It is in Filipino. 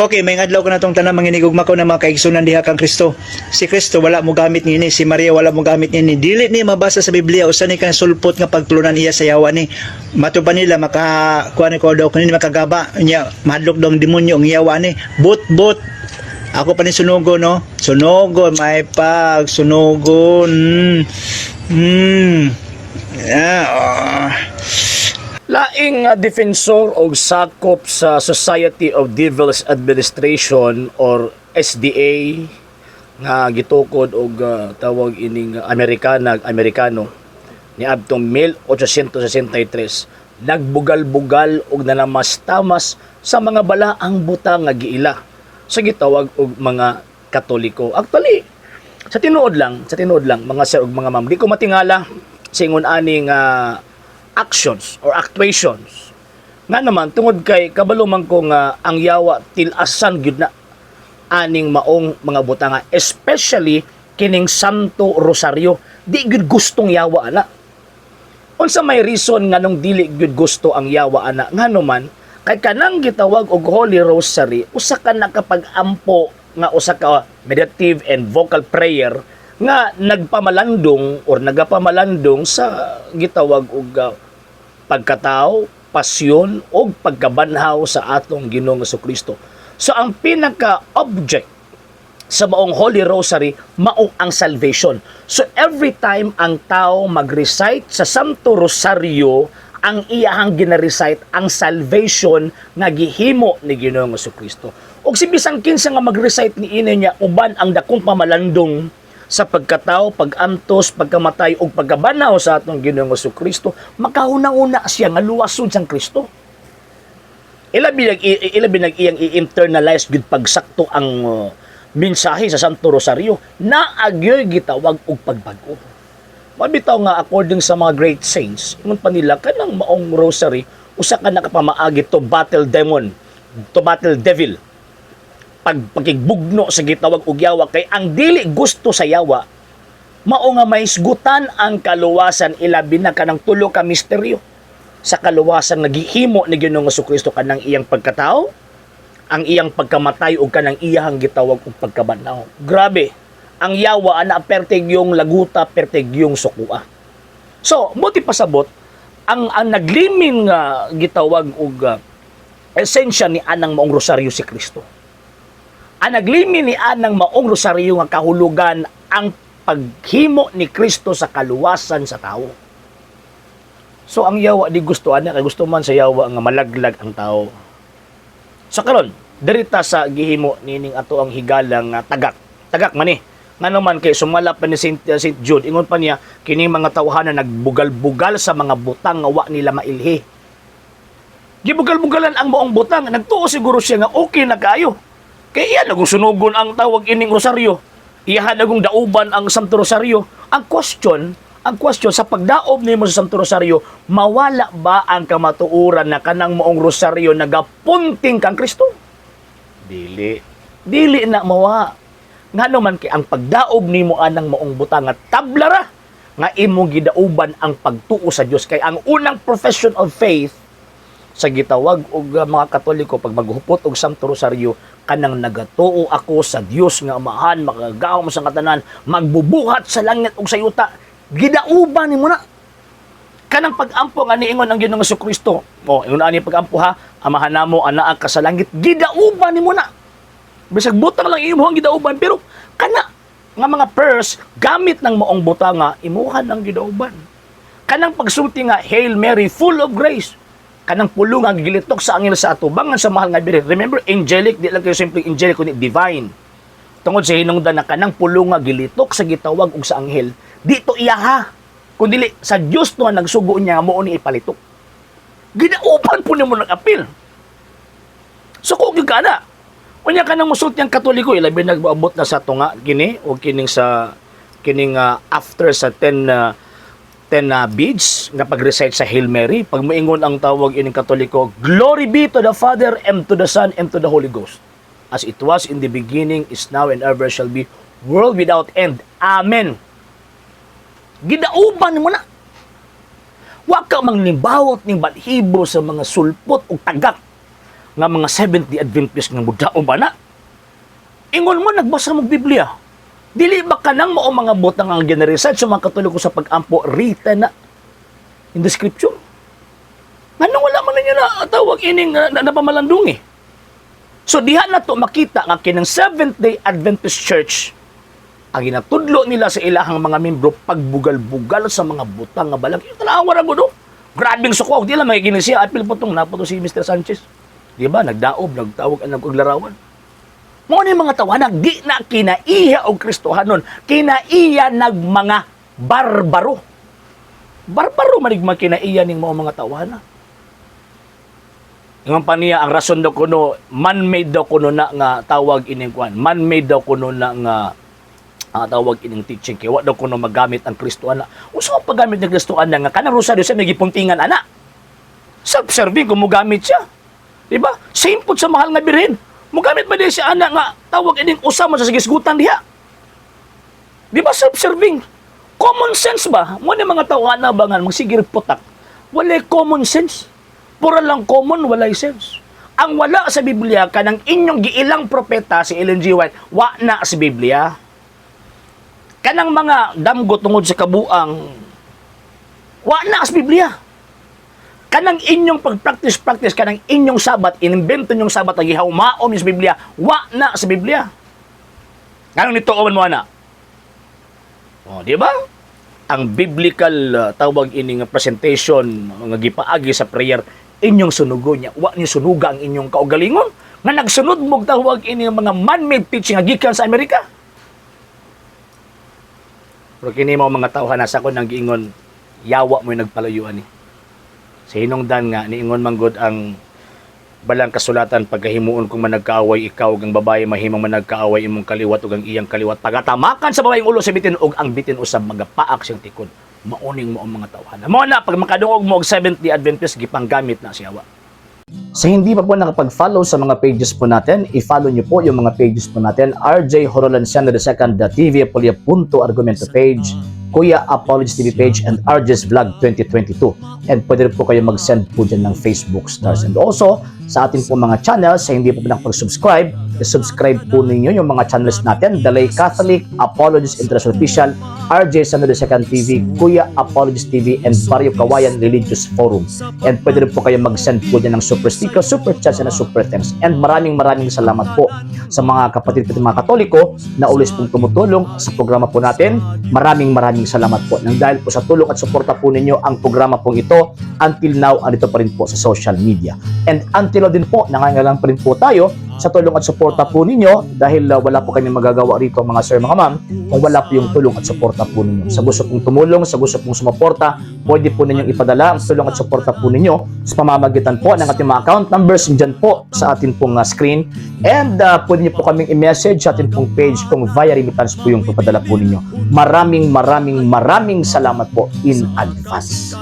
Okay, may adlaw ko na tong tanang manginigugma ko na mga kaigsunan diha kang Kristo. Si Kristo wala mo gamit niini, si Maria wala mo gamit niini. Dili ni mabasa sa Biblia usa ni kan sulpot nga pagtulunan iya sa yawa ni. Matuban nila maka kuan ko daw kunin makagaba nya madlok dong demonyo ang yawa ni. But ako pa ni sunugon no. Sunugon may pag sunugon. Laing defensor og sakop sa Society of Devils Administration or SDA nga gitukod og tawag ining Amerikano ni adtong 1863 nagbugal-bugal og nanamas-tamas sa mga balaang butang nga giila sa gitawag og mga Katoliko. Actually, sa tinuod lang mga sir ug mga ma'am, di ko matingala sa ingon ani nga actions or actuations nga naman tungod kay kabalo man ko nga ang yawa tilasan gyud na aning maong mga butanga, especially kining Santo Rosario. Di gyud gustong yawa ana. Unsa may reason nga nung dili gyud gusto ang yawa ana? Nga naman kay kanang gitawag og Holy Rosary usa ka nakapag-ampo nga usa ka meditative and vocal prayer nga nagpamalandong or nagapamalandong sa gitawag og pagkatao, pasyon o pagkabanhaw sa atong Ginoong Jesucristo. So ang pinaka-object sa maong Holy Rosary mao ang salvation. So every time ang tao mag-recite sa Santo Rosario, ang iyahang gina-recite ang salvation nga gihimo ni Ginoong Jesucristo. Og si bisan kinsa nga mag-recite ni ina niya uban ang dakong pamalandong sa pagkatao, pag-antos, pagkamatay o pagkabanaw sa atong Ginoong Jesucristo, makahuna-una siya nga luwasod sang Kristo. Ilabi nag iyang i-internalize gud pagsakto ang mensahe sa Santo Rosario na agyoy gitawag og pagbago. Mabitaw nga according sa mga great saints, ingon pa nila kanang maong rosary usa ka nakapamaagi to battle demon, to battle devil. Pagkigbugno sa gitawag og yawa kay ang dili gusto sa yawa mao nga maisgutan ang kaluwasan ilabi na kanang tulo ka misteryo sa kaluwasan nagihimo ni Ginoong Jesucristo kanang iyang pagkatao, ang iyang pagkamatay ug kanang iyang gitawag og pagkabanaw. Grabe, ang yawa ana pertig yung laguta, pertig yung sukua. So, buti pasabot ang naglimin nga gitawag og esensya ni anang maong rosaryo si Kristo. Ang naglimin ni anang maong rosaryo nga kahulugan ang paghimo ni Kristo sa kaluwasan sa tao. So ang yawa di gusto ana kay gusto man sa yawa nga malaglag ang tao. So karon dirita sa gihimo nining ato ang higalang tagak man ni. Ngano man kay sumala pa ni Saint Jude ingon pa niya kining mga tawhana nagbugal-bugal sa mga butang nga wa nila mailhi. Gibugal-bugalan ang maong butang, nagtuo siguro siya nga okay na kayo. Kaya iya nagong sunugon ang tawag ining rosaryo. Iya nagong dauban ang Santo Rosario. Ang question sa pagdaob nimo sa Santo Rosario, mawala ba ang kamatuoran na kanang maong rosaryo nagapunting kang Kristo? Dili na mawa. Ngano man kay ang pagdaob nimo anang maong butang nga tablara nga imong gidauban ang pagtuo sa Dios kay ang unang profession of faith sa gitawag og mga Katoliko pag maghupot og Santo Rosario kanang nagatuo ako sa Dios nga Amahan, makagaw mo sa katanan, magbubuhat sa langit ug sa yuta. Gidauban nimo na kanang pag-ampo nga niingon ang Ginoong Jesucristo. Ingon ani pag-ampo ha, amahan namo anaa ka sa langit. Gidauban nimo na. Bisag butang lang imuhang gidauban pero kana nga mga purse gamit ng maong butang nga imuhan ang gidauban. Kanang pagsulti nga Hail Mary full of grace. Kanang pulo nga gilitok sa angel sa atubangan sa mahal nga biri. Remember, angelic, di lang kayo simple angelic, kundi divine. Tungod sa hinungdan na kanang pulo nga gilitok sa gitawag ug sa anghel, dito iyaha. Kundi sa Dios to nga nagsugo niya mo ni ipalitok. Gidauban po nimo nag-apil. So kung gyud kana, unya kanang musulti ang Katoliko ilabi nagbaabot na sa tunga kini o kining after sa 10 beads nga pag-recite sa Hail Mary, pag moingon ang tawag ining Katoliko, Glory be to the Father, and to the Son, and to the Holy Ghost. As it was in the beginning, is now, and ever shall be, world without end. Amen. Gidauban mo na. Wa ka manglimbawot ning balhibo sa mga sulpot o tagak. nga mga 70 Adventist nga mudao ba na? Ingon mo, nagbasa mo Biblia. Dili ba ka nang mao mga butang ang generisad sa mga Katoliko sa pag-ampo written na in the scripture? Anong wala man ninyo na tawag ining napamalandong eh? So diha na to makita nga kinang Seventh-day Adventist Church ang ginatudlo nila sa ilahang mga membro pagbugal-bugal sa mga butang nga balag. Yung tanawa ra do. Grabing suko. Di lang magiging siya. Apil po itong napo to si Mr. Sanchez. Di ba? Nagdaob, nagtawag, naglarawan. Mga ni mga tawanan, di na kinaiya o Kristohanon. Kinaiya nag mga barbaro. Barbaro manigma kinaiya ning mga tawanan. Yung paniya, ang rason daw kuno, man-made daw kuno na nga tawag ining kwan. Man-made daw kuno na nga tawag ining teaching. Kaya daw kuno magamit ang Kristoana. Usa ang paggamit ng Kristoana nga kanang rosaryo siya nagipuntingan ana. Self-serving kung mugamit siya. Diba? Same po sa mahal nga birhen. Mugamit ba din siya ana nga tawag ining usama sa sigisgutan diha. Diba self-serving? Common sense ba? Mo ni mga tawana ba nga magsigir putak. Wala common sense. Pura lang common, walay sense. Ang wala sa Biblia, kanang inyong giilang propeta, si Ellen G. White, wa na sa Biblia. Kanang mga damgo tungod sa kabuang, wa na sa Biblia. Kanang inyong pag-practice, kanang inyong sabat, inimbento nyong sabat, ang ihaumaon sa Biblia, wa na sa Biblia. Kanang nito, oman mo na. O, di ba? Ang biblical tawag ining presentation, nga gipaagi sa prayer, inyong sunugo niya. Wa niyo sunuga ang inyong kaugalingon. Nga nagsunod mong tawag ini mga man-made teaching nga gikan sa Amerika. Pero kini mo mga tawhan nasa ko nang giingon, yawa mo yung nagpalayuan ni. Sa hinungdan nga, niingon manggod ang balang kasulatan pagkahimuon kung managkaaway ikaw ang babae mahimong managkaaway imong kaliwat ug ang iyang kaliwat pagatamakan sa babaeng ulo sa bitin ug ang bitin usab magapaak siyang tikod. Mauning mo ang mga tawhana. Mo na pag makadungog mo og Seventh-day Adventist gipanggamit na siya wa. Sa hindi pa po nakapag-follow sa mga pages po natin, i-follow niyo po yung mga pages po natin. RJ Horolansiano II TV Apolia Punto Argumento page, Kuya Apologies TV page, and RJ's Vlog 2022. And pwede rin po kayo mag-send po dyan ng Facebook stars. And also, sa ating po mga channels, sa hindi po nakapag-subscribe, subscribe po ninyo yung mga channels natin, Dalay Catholic, Apologies International Official, RJ Sando II TV, Kuya Apologies TV, and Barrio Kawayan Religious Forum. And pwede rin po kayo mag-send po dyan ng super sticker, super chats, and super thanks. And maraming salamat po sa mga kapatid at mga Katoliko na ulis pong tumutulong sa programa po natin. Maraming salamat po. Nang dahil po sa tulong at suporta po ninyo, ang programa pong ito, until now, andito pa rin po sa social media. And until now din po, nangangailangan pa rin po tayo sa tulong at suporta po ninyo dahil wala po kami magagawa rito mga sir, mga ma'am, kung wala po yung tulong at suporta po ninyo. Sa gusto pong tumulong, sa gusto pong sumuporta, pwede po ninyong ipadala ang tulong at suporta po ninyo sa pamamagitan po ng ating mga account numbers dyan po sa ating pong screen. And pwede niyo po kaming i-message sa ating pong page kung via remittance po yung papadala po ninyo. Maraming salamat po in advance.